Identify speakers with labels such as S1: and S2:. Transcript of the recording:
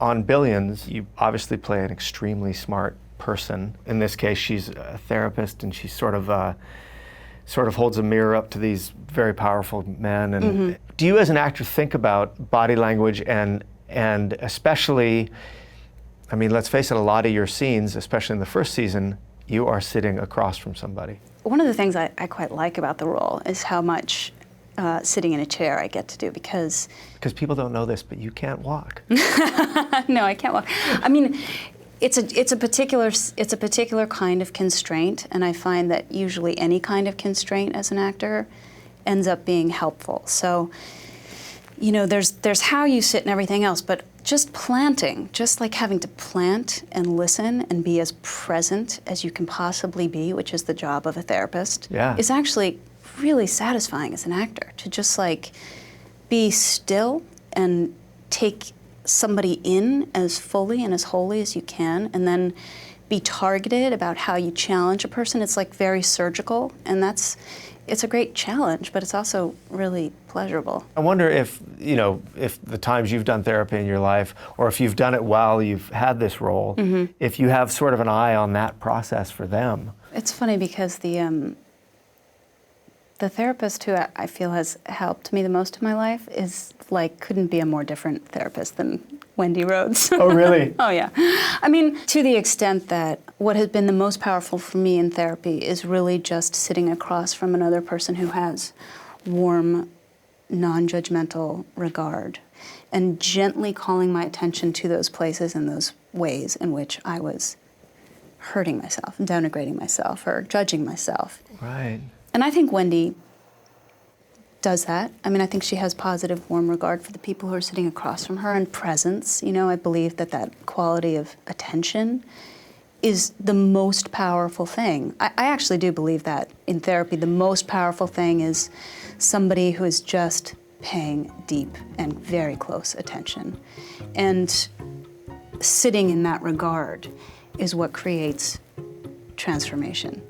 S1: on Billions, you obviously play an extremely smart person. In this case, she's a therapist, and she sort of holds a mirror up to these very powerful men. And do you, as an actor, think about body language and especially, I mean, let's face it, a lot of your scenes, especially in the first season, you are sitting across from somebody.
S2: One of the things I quite like about the role is how much sitting in a chair I get to do, because
S1: people don't know this, but you can't walk.
S2: No, I can't walk. I mean, it's a particular kind of constraint, and I find that usually any kind of constraint as an actor ends up being helpful. So, you know, there's how you sit and everything else, but just planting, just like having to plant and listen and be as present as you can possibly be, which is the job of a therapist, is actually really satisfying as an actor, to just like be still and take somebody in as fully and as wholly as you can, and then be targeted about how you challenge a person. It's like very surgical, and it's a great challenge, but it's also really pleasurable.
S1: I wonder if, you know, if the times you've done therapy in your life, or if you've done it while you've had this role, if you have sort of an eye on that process for them.
S2: It's funny because the therapist who I feel has helped me the most in my life is like, couldn't be a more different therapist than Wendy Rhoades.
S1: Oh, really?
S2: Oh, yeah. I mean, to the extent that what has been the most powerful for me in therapy is really just sitting across from another person who has warm, non-judgmental regard, and gently calling my attention to those places and those ways in which I was hurting myself, denigrating myself, or judging myself.
S1: Right.
S2: And I think Wendy does that. I mean, I think she has positive, warm regard for the people who are sitting across from her, and presence. You know, I believe that quality of attention is the most powerful thing. I actually do believe that in therapy, the most powerful thing is somebody who is just paying deep and very close attention. And sitting in that regard is what creates transformation.